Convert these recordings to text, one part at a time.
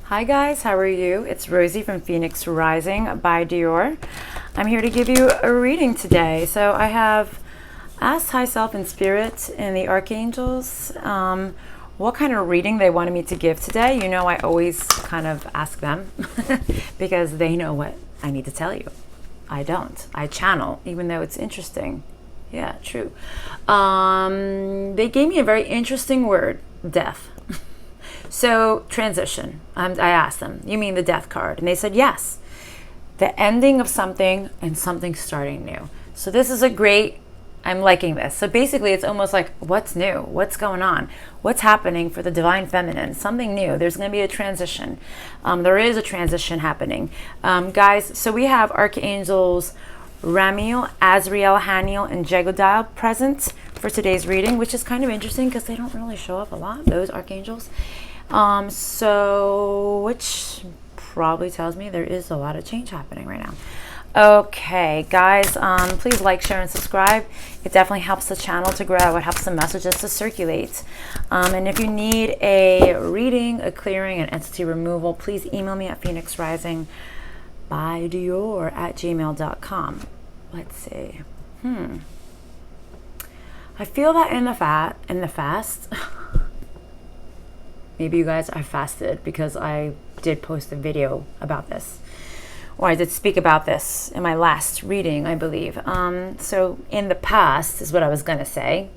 Hi guys, how are you? It's Rosie from Phoenix Rising by Dior. I'm here to give you a reading today. So I have asked High Self and Spirit and the Archangels what kind of reading they wanted me to give today. You know, I always kind of ask them because they know what I need to tell you. I don't. I channel, even though it's interesting. Yeah, true. They gave me a very interesting word, death. So, transition. I asked them, you mean the death card? And they said, yes. The ending of something and something starting new. So this is a great, I'm liking this. So basically it's almost like, what's new? What's going on? What's happening for the Divine Feminine? Something new. There's going to be a transition. There is a transition happening. Guys, so we have Archangels Ramiel, Azrael, Haniel, and Jegodiah present for today's reading, which is kind of interesting because they don't really show up a lot, those archangels. Which probably tells me there is a lot of change happening right now. Okay, guys, please like, share, and subscribe. It definitely helps the channel to grow. It helps the messages to circulate. And if you need a reading, a clearing, an entity removal, please email me at phoenixrisingbydior@gmail.com. Let's see. I feel that in the fast. Maybe you guys are fasted because I did post a video about this, or I did speak about this in my last reading, I believe. So in the past is what I was going to say.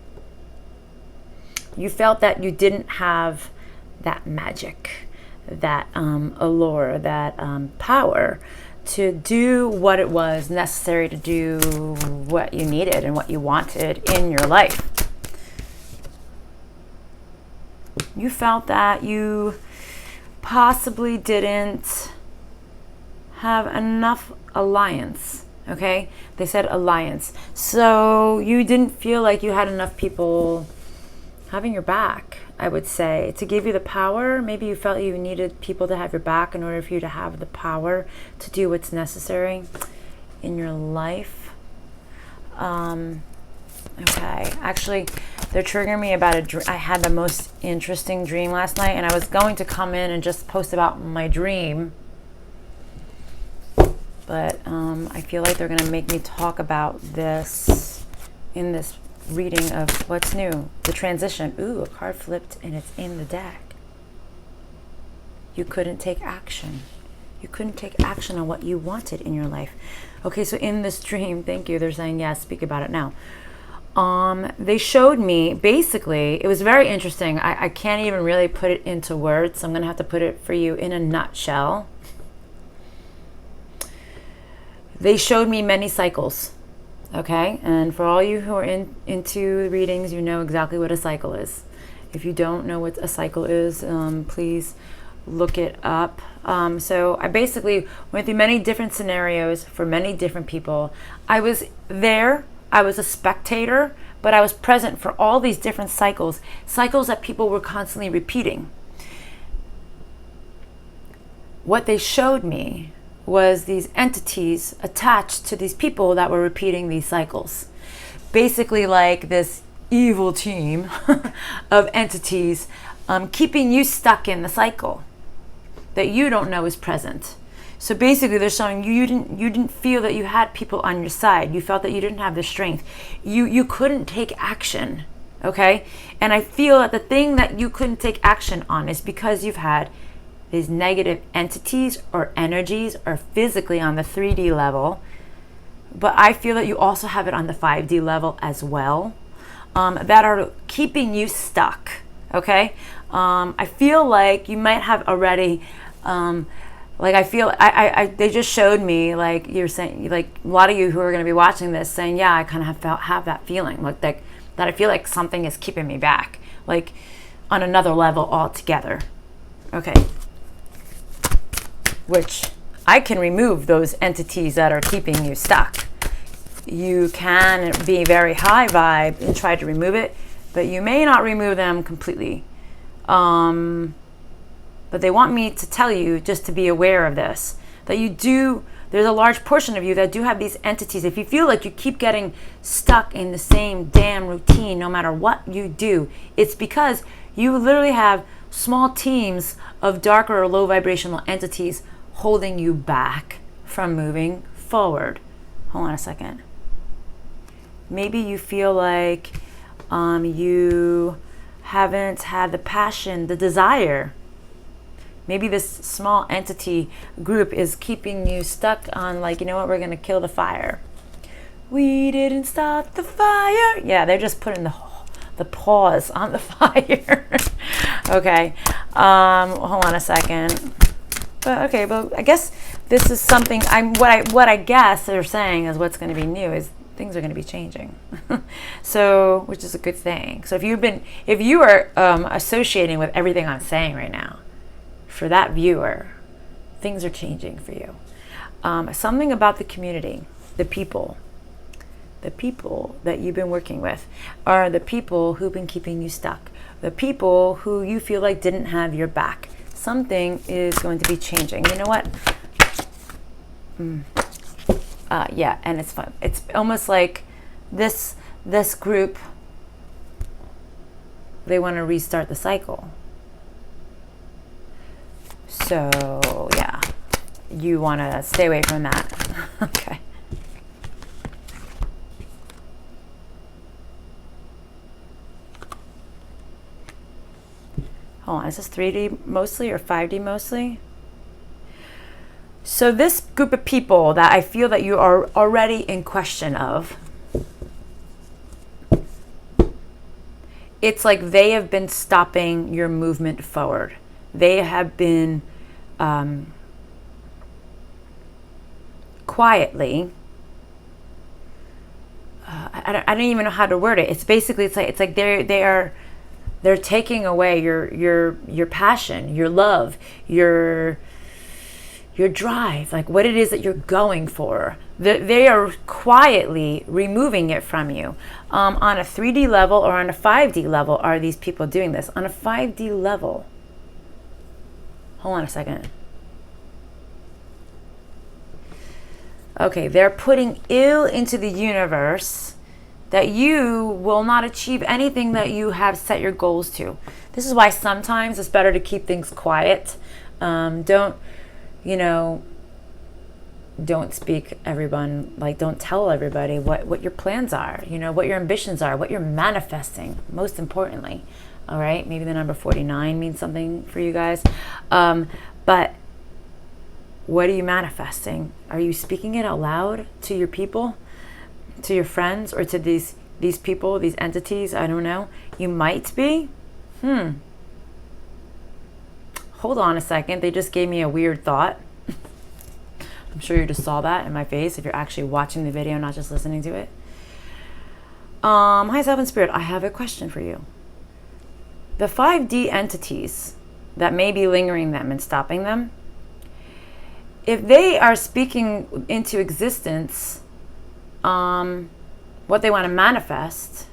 You felt that you didn't have that magic, that allure, that power to do what it was necessary to do what you needed and what you wanted in your life. You felt that you possibly didn't have enough alliance, okay? They said alliance. So you didn't feel like you had enough people having your back, I would say, to give you the power. Maybe you felt you needed people to have your back in order for you to have the power to do what's necessary in your life. Okay, actually, they're triggering me about a dream. I had the most interesting dream last night, and I was going to come in and just post about my dream, but I feel like they're going to make me talk about this in this reading of what's new, the transition. Ooh, a card flipped, and it's in the deck. You couldn't take action. You couldn't take action on what you wanted in your life. Okay, so in this dream, thank you, they're saying, yes, speak about it now. They showed me, basically, it was very interesting. I can't even really put it into words, so I'm going to have to put it for you in a nutshell. They showed me many cycles, okay? And for all you who are into readings, you know exactly what a cycle is. If you don't know what a cycle is, please look it up. So I basically went through many different scenarios for many different people. I was there. I was a spectator, but I was present for all these different cycles that people were constantly repeating. What they showed me was these entities attached to these people that were repeating these cycles. Basically like this evil team of entities keeping you stuck in the cycle that you don't know is present. So basically they're showing you didn't feel that you had people on your side. You felt that you didn't have the strength. You couldn't take action, okay? And I feel that the thing that you couldn't take action on is because you've had these negative entities or energies or physically on the 3D level. But I feel that you also have it on the 5D level as well, that are keeping you stuck, okay? I feel like you might have already... like I feel, they just showed me, like you're saying, like a lot of you who are going to be watching this saying, yeah, I kind of have that feeling, like that I feel like something is keeping me back, like on another level altogether. Okay. Which I can remove those entities that are keeping you stuck. You can be very high vibe and try to remove it, but you may not remove them completely. But they want me to tell you just to be aware of this, that you do, there's a large portion of you that do have these entities. If you feel like you keep getting stuck in the same damn routine, no matter what you do, it's because you literally have small teams of darker or low vibrational entities holding you back from moving forward. Hold on a second. Maybe you feel like you haven't had the passion, the desire. Maybe this small entity group is keeping you stuck on, like, you know what, we're going to kill the fire. We didn't start the fire. Yeah, they're just putting the pause on the fire. Okay. Hold on a second. But I guess this is something what I guess they're saying is what's going to be new is things are going to be changing. So, which is a good thing. So if you are associating with everything I'm saying right now, for that viewer, things are changing for you. Something about the community, the people that you've been working with are the people who've been keeping you stuck, the people who you feel like didn't have your back. Something is going to be changing. You know what? Yeah, and it's fun. It's almost like this group, they want to restart the cycle. So, yeah, you want to stay away from that. Okay. Hold on, is this 3D mostly or 5D mostly? So this group of people that I feel that you are already in question of, it's like they have been stopping your movement forward. They have been quietly, I don't even know how to word it. It's basically, it's like they're taking away your passion, your love, your drive, like what it is that you're going for. They are quietly removing it from you. On a 3D level or on a 5D level, are these people doing this? On a 5D level, hold on a second. Okay, they're putting ill into the universe that you will not achieve anything that you have set your goals to. This is why sometimes it's better to keep things quiet. Don't speak everyone, like don't tell everybody what your plans are, what your ambitions are, what you're manifesting, most importantly. All right, maybe the number 49 means something for you guys. But what are you manifesting? Are you speaking it out loud to your people, to your friends, or to these people, these entities? I don't know. You might be. Hold on a second. They just gave me a weird thought. I'm sure you just saw that in my face if you're actually watching the video, not just listening to it. Hi, Self and Spirit. I have a question for you. The 5D entities that may be lingering them and stopping them, if they are speaking into existence what they want to manifest,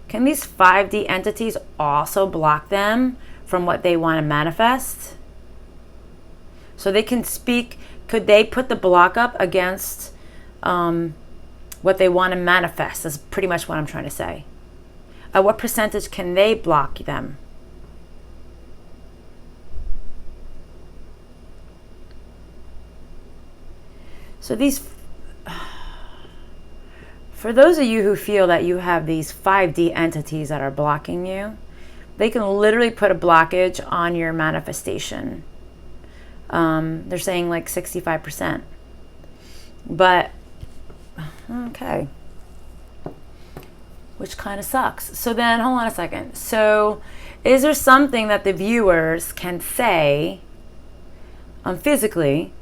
can these 5D entities also block them from what they want to manifest? So they can speak, could they put the block up against what they want to manifest? That's pretty much what I'm trying to say. What percentage can they block them? So these, for those of you who feel that you have these 5D entities that are blocking you, they can literally put a blockage on your manifestation. They're saying like 65%. But, okay. Which kind of sucks. So then, hold on a second. So, is there something that the viewers can say physically?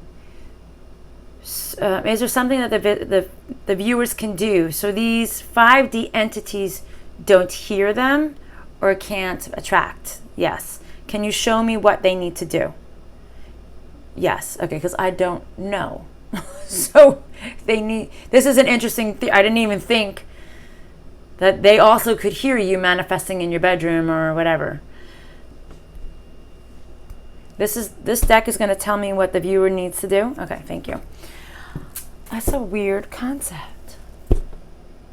Is there something that the viewers can do so these 5D entities don't hear them or can't attract? Yes. Can you show me what they need to do? Yes. Okay, because I don't know. So they need, this is an interesting thing. I didn't even think that they also could hear you manifesting in your bedroom or whatever. This deck is going to tell me what the viewer needs to do. Okay, thank you. That's a weird concept.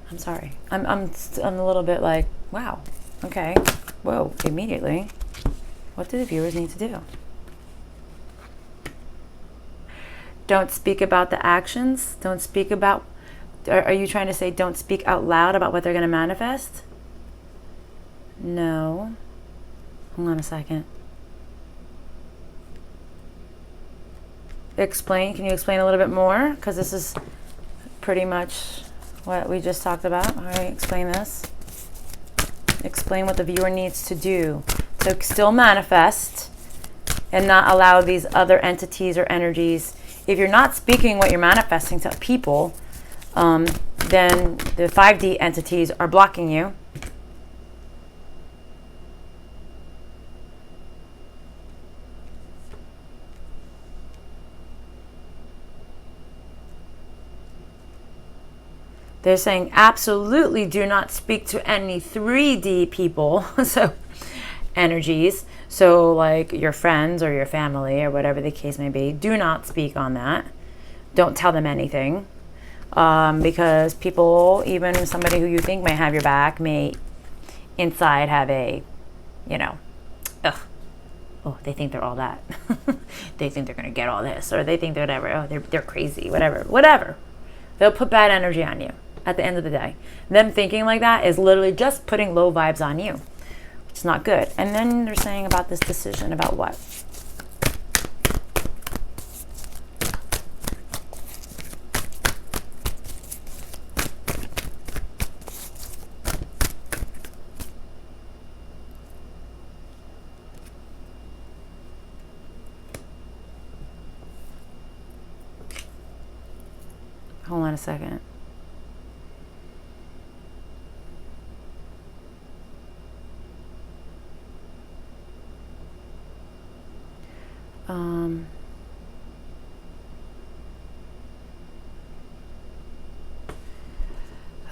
I'm sorry. I'm a little bit like, wow. Okay. Whoa, immediately. What do the viewers need to do? Don't speak about the actions. Don't speak about, are you trying to say don't speak out loud about what they're going to manifest? No. Hold on a second. Explain. Can you explain a little bit more? Because this is pretty much what we just talked about. All right, explain this. Explain what the viewer needs to do to still manifest and not allow these other entities or energies. If you're not speaking what you're manifesting to people, then the 5D entities are blocking you. They're saying absolutely do not speak to any 3D people, so energies. So like your friends or your family or whatever the case may be, do not speak on that. Don't tell them anything. Because people, even somebody who you think may have your back, may inside have a, oh, they think they're all that. They think they're going to get all this, or they think they're whatever. Oh, they're crazy, whatever. They'll put bad energy on you at the end of the day. Them thinking like that is literally just putting low vibes on you, which is not good. And then they're saying about this decision about what? Hold on a second.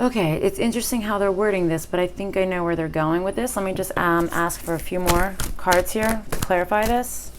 Okay, it's interesting how they're wording this, but I think I know where they're going with this. Let me just ask for a few more cards here to clarify this.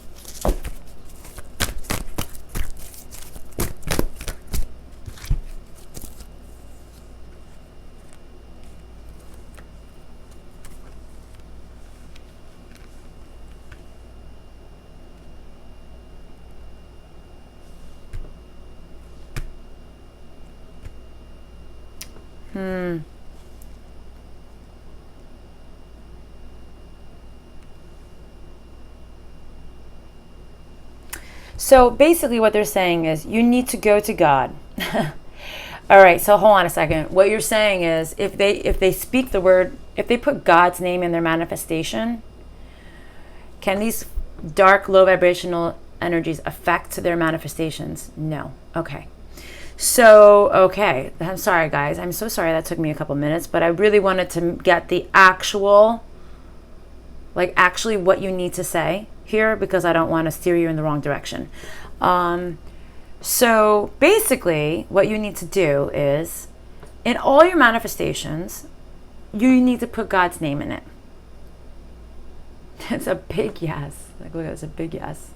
So basically what they're saying is you need to go to God. All right, so hold on a second. What you're saying is if they speak the word, if they put God's name in their manifestation, can these dark, low vibrational energies affect their manifestations? No. Okay. So, okay. I'm sorry, guys. I'm so sorry that took me a couple minutes, but I really wanted to get the actual, actually what you need to say here, because I don't want to steer you in the wrong direction. So basically what you need to do is in all your manifestations, you need to put God's name in it. It's a big yes. Look, it's a big yes.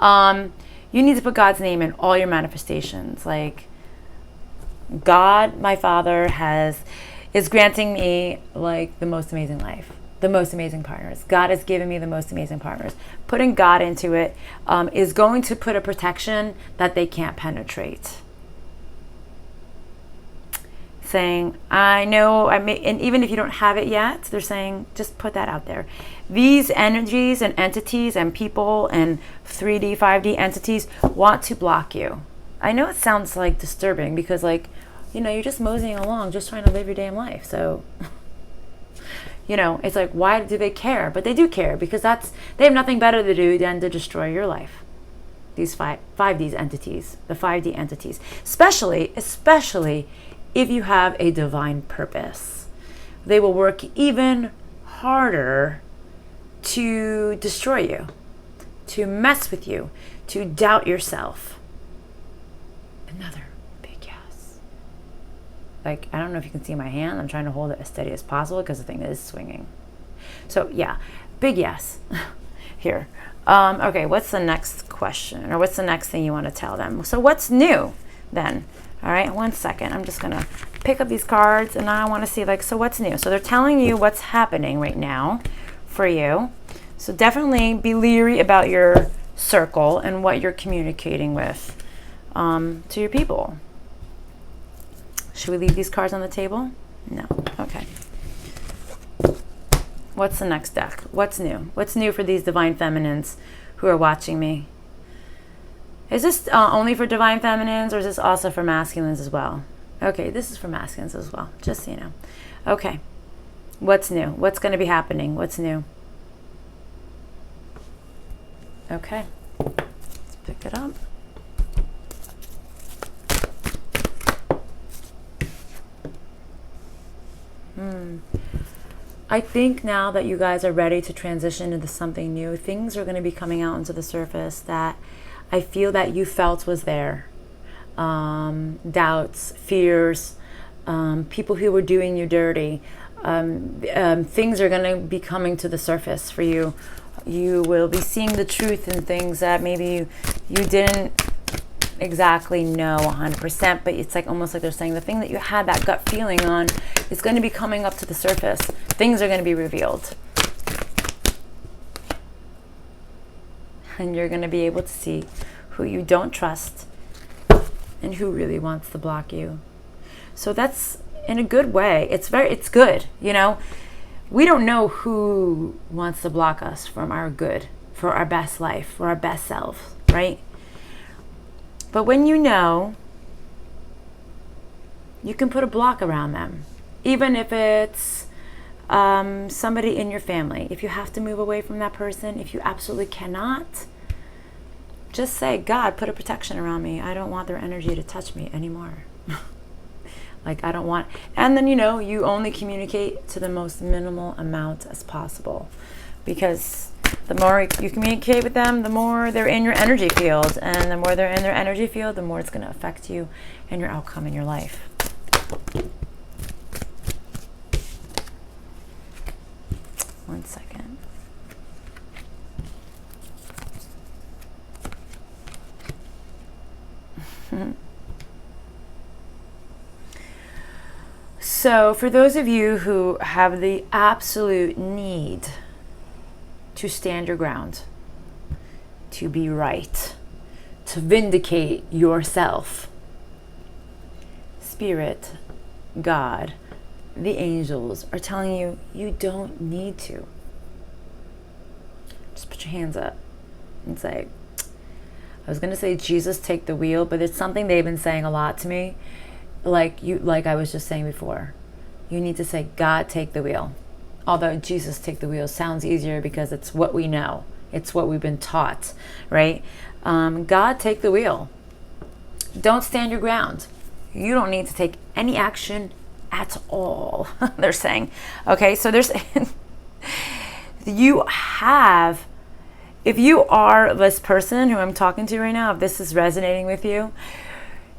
You need to put God's name in all your manifestations. Like, God, my Father, is granting me the most amazing life, the most amazing partners. God has given me the most amazing partners. Putting God into it is going to put a protection that they can't penetrate. Saying, I know, and even if you don't have it yet, they're saying, just put that out there. These energies and entities and people and 3D, 5D entities want to block you. I know it sounds disturbing because you're just moseying along, just trying to live your damn life. So, it's why do they care? But they do care because they have nothing better to do than to destroy your life. These 5D entities, the 5D entities, especially if you have a divine purpose. They will work even harder to destroy you, to mess with you, to doubt yourself. Another big yes. I don't know if you can see my hand. I'm trying to hold it as steady as possible because the thing is swinging. So yeah, big yes here. Okay, what's the next question? Or what's the next thing you want to tell them? So what's new then? All right, 1 second. I'm just going to pick up these cards and I want to see so what's new? So they're telling you what's happening right now for you. So definitely be leery about your circle and what you're communicating with to your people. Should we leave these cards on the table? No. Okay. What's the next deck? What's new? What's new for these divine feminines who are watching me? Is this only for divine feminines, or is this also for masculines as well? Okay, this is for masculines as well, just so you know. Okay. What's new? What's going to be happening? What's new? Okay. Let's pick it up. I think now that you guys are ready to transition into something new, things are going to be coming out into the surface that I feel that you felt was there. Doubts, fears, people who were doing you dirty. Things are going to be coming to the surface for you. You will be seeing the truth in things that maybe you didn't exactly know 100%, but it's like almost like they're saying the thing that you had that gut feeling on is going to be coming up to the surface. Things are going to be revealed. And you're going to be able to see who you don't trust and who really wants to block you. So that's in a good way. It's good, you know. We don't know who wants to block us from our good, for our best life, for our best self, right? But when you know, you can put a block around them. Even if it's somebody in your family. If you have to move away from that person, if you absolutely cannot, just say, God, put a protection around me. I don't want their energy to touch me anymore. Like, I don't want, and then, you know, you only communicate to the most minimal amount as possible, because the more you communicate with them, the more they're in your energy field, and the more they're in their energy field, the more it's going to affect you and your outcome in your life. One second. So for those of you who have the absolute need to stand your ground, to be right, to vindicate yourself, Spirit, God, the angels are telling you, you don't need to. Just put your hands up and say, I was going to say, Jesus, take the wheel, but it's something they've been saying a lot to me. Like I was just saying before, you need to say, God, take the wheel. Although Jesus, take the wheel sounds easier because it's what we know. It's what we've been taught, right? God, take the wheel. Don't stand your ground. You don't need to take any action at all, they're saying. Okay, so there's, you have, if you are this person who I'm talking to right now, if this is resonating with you,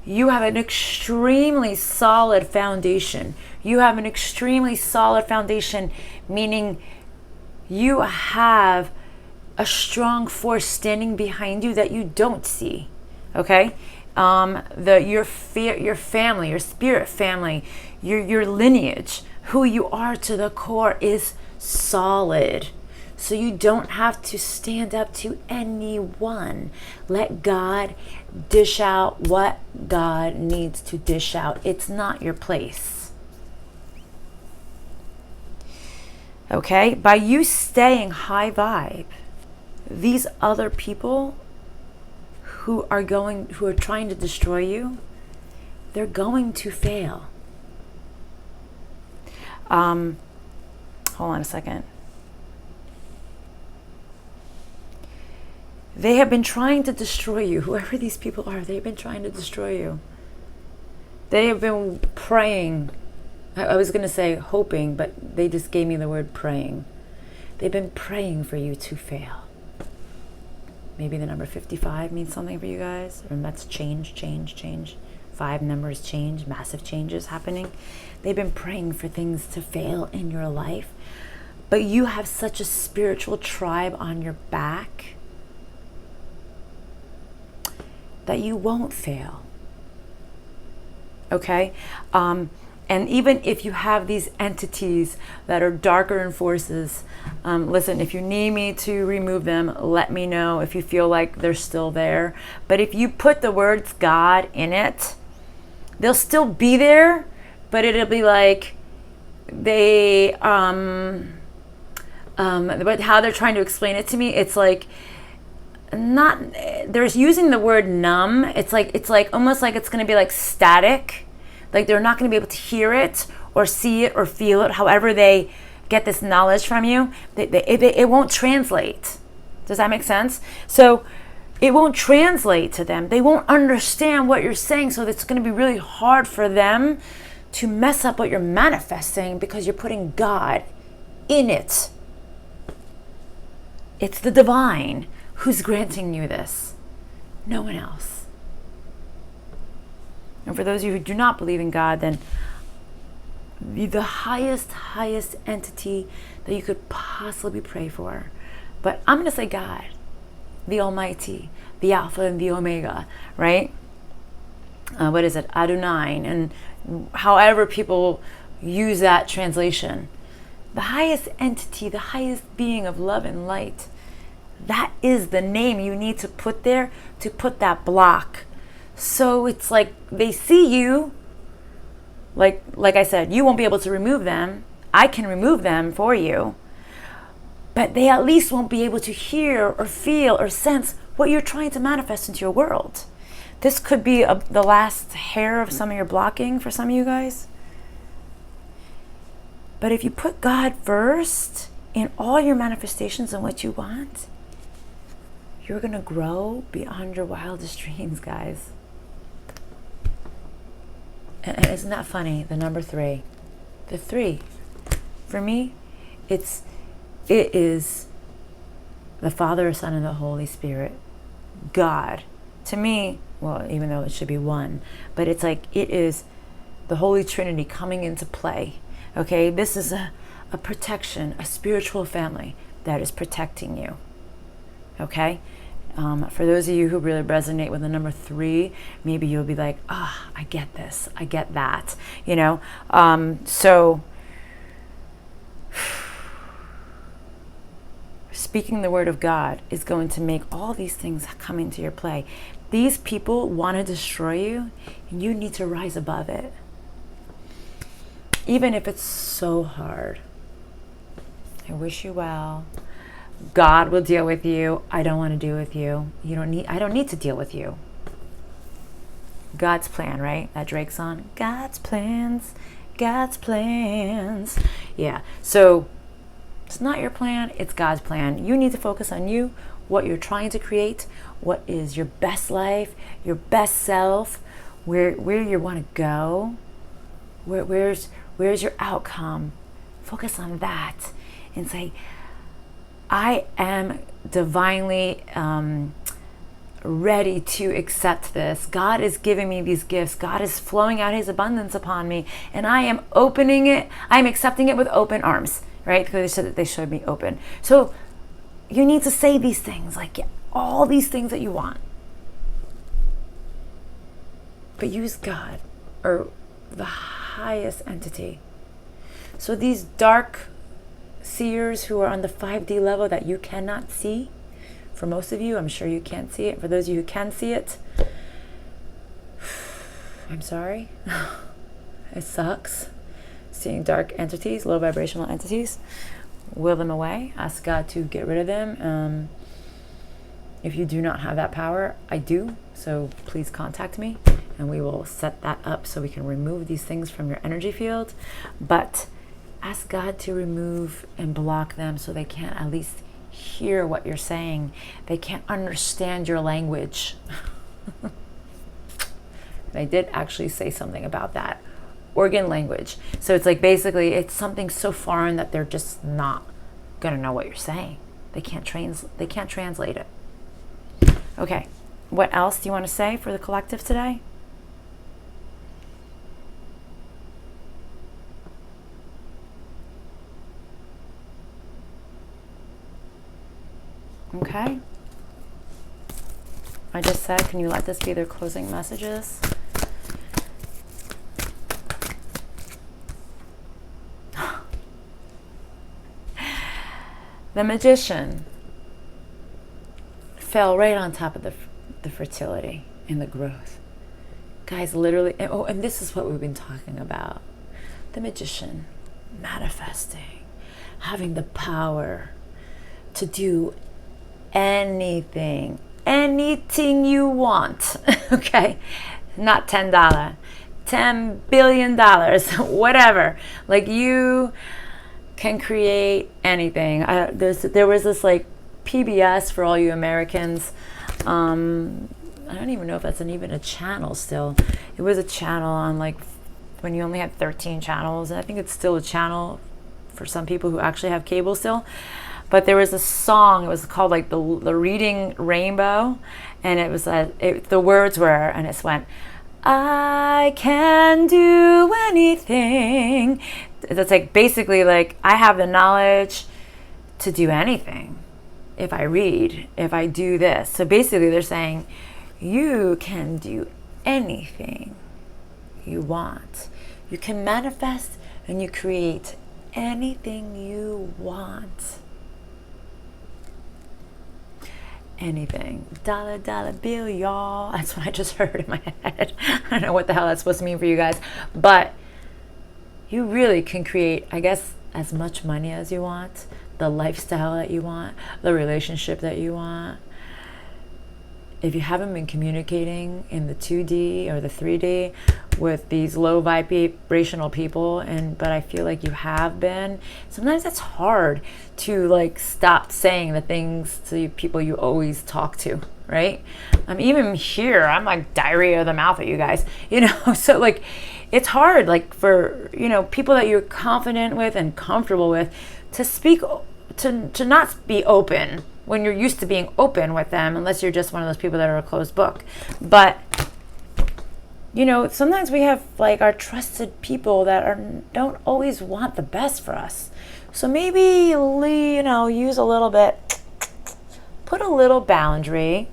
you have an extremely solid foundation. You have an extremely solid foundation, meaning you have a strong force standing behind you that you don't see. Okay? Your family, your spirit family, your lineage, who you are to the core is solid. So you don't have to stand up to anyone. Let God dish out what God needs to dish out. It's not your place. Okay? By you staying high vibe, these other people who are trying to destroy you, they're going to fail. Hold on a second. They have been trying to destroy you. Whoever these people are, they've been trying to destroy you. They have been praying. I was going to say hoping, but they just gave me the word praying. They've been praying for you to fail. Maybe the number 55 means something for you guys. Or that's change. 5 numbers change, massive changes happening. They've been praying for things to fail in your life. But you have such a spiritual tribe on your back that you won't fail. Okay? And even if you have these entities that are darker forces, listen, if you need me to remove them, let me know if you feel like they're still there. But if you put the words God in it, they'll still be there, but it'll be like they, but how they're trying to explain it to me, it's like, not, they're using the word numb. It's like almost like it's going to be like static. Like they're not going to be able to hear it or see it or feel it. However they get this knowledge from you, it won't translate. Does that make sense? So it won't translate to them. They won't understand what you're saying. So it's going to be really hard for them to mess up what you're manifesting because you're putting God in it. It's the divine who's granting you this. No one else. And for those of you who do not believe in God, then the highest entity that you could possibly pray for. But I'm going to say God, the Almighty, the Alpha and the Omega, right? What is it? Adonai. And however people use that translation. The highest entity, the highest being of love and light. That is the name you need to put there to put that block. So it's like they see you, like I said, you won't be able to remove them. I can remove them for you. But they at least won't be able to hear or feel or sense what you're trying to manifest into your world. This could be the last hair of some of your blocking for some of you guys. But if you put God first in all your manifestations and what you want, you're going to grow beyond your wildest dreams, guys. And isn't that funny? The number 3. The 3. For me, it is the Father, Son, and the Holy Spirit. God. To me, well, even though it should be one, but it's like it is the Holy Trinity coming into play. Okay? This is a protection, a spiritual family that is protecting you. Okay? For those of you who really resonate with the number 3, maybe you'll be like, I get this, I get that, you know? So speaking the word of God is going to make all these things come into your play. These people want to destroy you, and you need to rise above it. Even if it's so hard. I wish you well. God will deal with you. I don't want to deal with you. I don't need to deal with you. God's plan, right? That Drake song. God's plans. God's plans. Yeah. So it's not your plan. It's God's plan. You need to focus on you, what you're trying to create, what is your best life, your best self, where you want to go, where's your outcome. Focus on that and say, I am divinely ready to accept this. God is giving me these gifts. God is flowing out his abundance upon me. And I am opening it. I'm accepting it with open arms, right? Because they said that they showed me open. So you need to say these things, like all these things that you want. But use God or the highest entity. So these dark seers who are on the 5D level that you cannot see, for most of you, I'm sure you can't see it. For those of you who can see it, I'm sorry. It sucks. Seeing dark entities, low vibrational entities, will them away. Ask God to get rid of them. If you do not have that power, I do. So please contact me and we will set that up so we can remove these things from your energy field. But ask God to remove and block them so they can't at least hear what you're saying. They can't understand your language. They did actually say something about that. Organ language. So it's like basically it's something so foreign that they're just not gonna know what you're saying. They can't translate it. Okay. What else do you want to say for the collective today? Okay. I just said, can you let this be their closing messages? The magician fell right on top of the fertility and the growth. Guys, literally, and this is what we've been talking about. The magician manifesting, having the power to do anything you want. Okay, not $10, $10 billion, whatever. Like, you can create anything. There was this like PBS for all you Americans. I don't even know if that's even a channel still. It was a channel on like when you only had 13 channels, and I think it's still a channel for some people who actually have cable still. But there was a song, it was called like the Reading Rainbow, and it was the words were, and it went, I can do anything. That's like basically like, I have the knowledge to do anything if I read, if I do this. So basically they're saying you can do anything you want. You can manifest and you create anything you want. Anything. Dollar bill, y'all. That's what I just heard in my head. I don't know what the hell that's supposed to mean for you guys, but you really can create, I guess, as much money as you want, the lifestyle that you want, the relationship that you want. If you haven't been communicating in the 2D or the 3D with these low vibrational people, but I feel like you have been, sometimes it's hard to like stop saying the things to people you always talk to, right? Even here, I'm like diarrhea of the mouth at you guys, so like it's hard, like for, people that you're confident with and comfortable with to speak, to not be open when you're used to being open with them, unless you're just one of those people that are a closed book. But sometimes we have like our trusted people that don't always want the best for us. So maybe use a little bit, put a little boundary,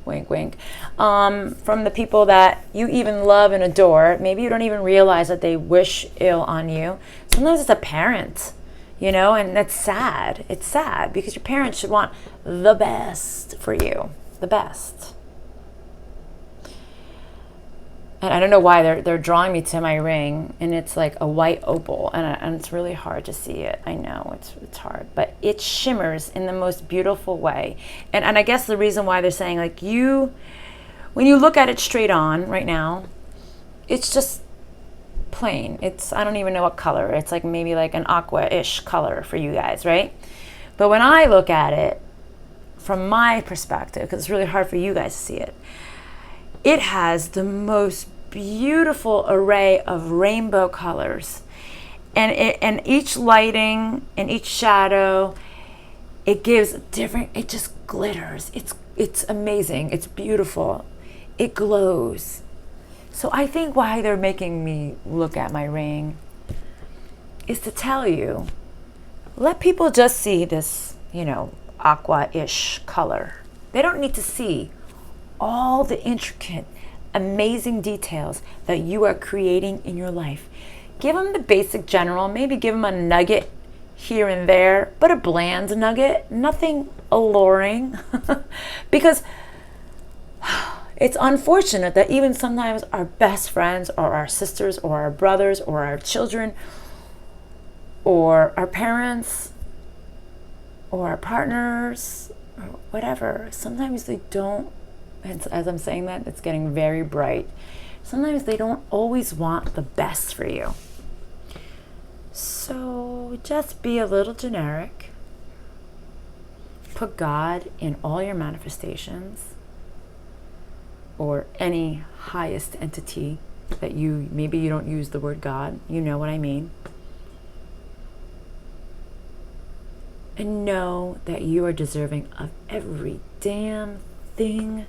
wink wink, from the people that you even love and adore. Maybe you don't even realize that they wish ill on you. Sometimes it's a parent, and that's sad. It's sad because your parents should want the best for you, the best. And I don't know why they're drawing me to my ring, and it's like a white opal, and it's really hard to see it. I know it's hard, but it shimmers in the most beautiful way. And I guess the reason why they're saying like when you look at it straight on right now, it's just plain. I don't even know what color. It's like maybe like an aqua-ish color for you guys, right? But when I look at it from my perspective, because it's really hard for you guys to see it, it has the most beautiful array of rainbow colors, and each lighting and each shadow, it gives different. It just glitters. It's amazing. It's beautiful. It glows. So I think why they're making me look at my ring is to tell you, let people just see this, aqua-ish color. They don't need to see all the intricate, amazing details that you are creating in your life. Give them the basic general, maybe give them a nugget here and there, but a bland nugget, nothing alluring. Because it's unfortunate that even sometimes our best friends or our sisters or our brothers or our children or our parents or our partners or whatever, sometimes they don't. And as I'm saying that, it's getting very bright. Sometimes they don't always want the best for you. So just be a little generic. Put God in all your manifestations, or any highest entity that maybe you don't use the word God. You know what I mean. And know that you are deserving of every damn thing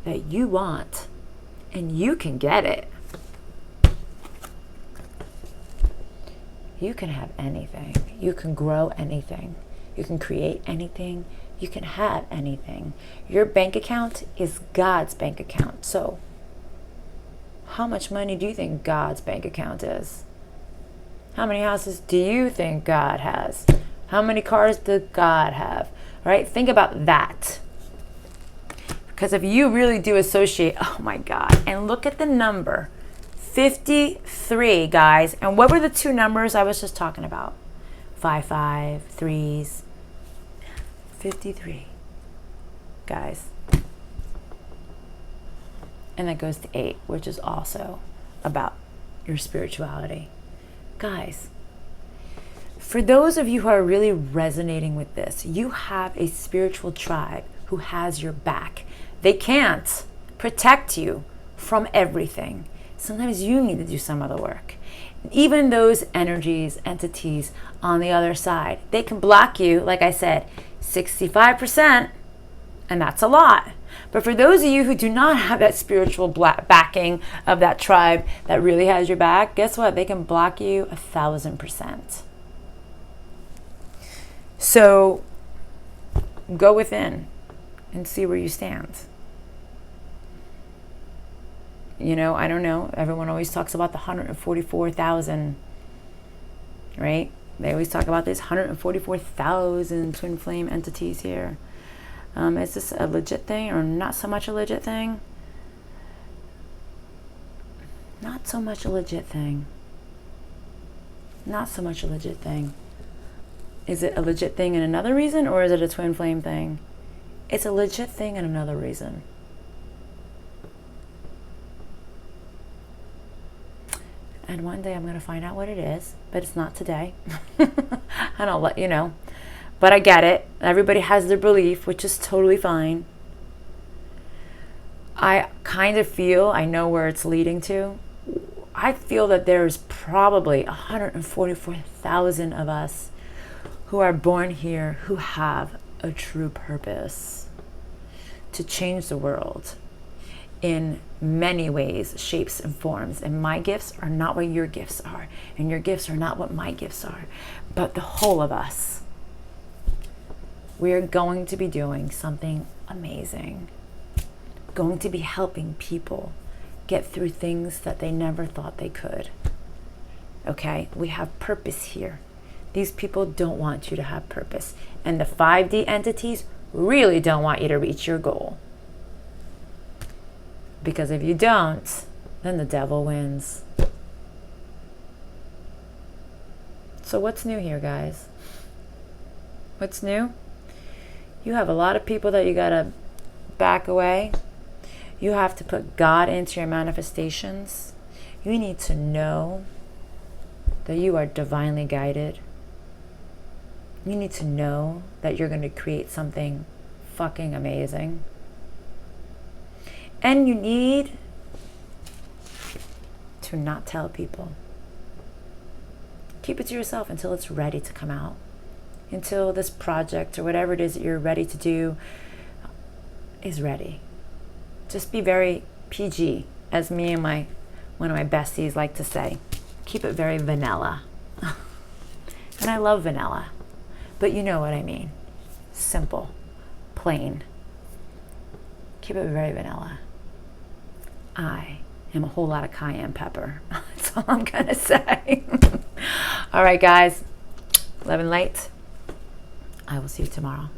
that you want, and you can get it. You can have anything. You can grow anything. You can create anything. You can have anything. Your bank account is God's bank account. So how much money do you think God's bank account is? How many houses do you think God has? How many cars did God have? Right? Think about that. Because if you really do associate, oh my God, and look at the number, 53, guys. And what were the two numbers I was just talking about? 5, 5, 3s, 53, guys. And that goes to 8, which is also about your spirituality. Guys, for those of you who are really resonating with this, you have a spiritual tribe who has your back. They can't protect you from everything. Sometimes you need to do some of the work. Even those energies, entities on the other side, they can block you, like I said, 65%, and that's a lot. But for those of you who do not have that spiritual backing of that tribe that really has your back, guess what? They can block you 1,000%. So go within and see where you stand. You know, I don't know. Everyone always talks about the 144,000, right? They always talk about this 144,000 twin flame entities here. Is this a legit thing or not so much a legit thing? Not so much a legit thing. Not so much a legit thing. Is it a legit thing in another reason, or is it a twin flame thing? It's a legit thing in another reason. And one day I'm going to find out what it is, but it's not today. And I'll let you know. But I get it. Everybody has their belief, which is totally fine. I kind of feel, I know where it's leading to. I feel that there's probably 144,000 of us who are born here who have a true purpose to change the world in many ways, shapes, and forms. And my gifts are not what your gifts are, and your gifts are not what my gifts are, but the whole of us. We're going to be doing something amazing, going to be helping people get through things that they never thought they could. Okay, we have purpose here. These people don't want you to have purpose, and the 5D entities really don't want you to reach your goal. Because if you don't, then the devil wins. So what's new here, guys? What's new? You have a lot of people that you gotta back away. You have to put God into your manifestations. You need to know that you are divinely guided. You need to know that you're going to create something fucking amazing. And you need to not tell people. Keep it to yourself until it's ready to come out. Until this project or whatever it is that you're ready to do is ready. Just be very PG, as me and one of my besties like to say. Keep it very vanilla. And I love vanilla. But you know what I mean. Simple. Plain. Keep it very vanilla. I am a whole lot of cayenne pepper. That's all I'm going to say. All right, guys. Love and light. I will see you tomorrow.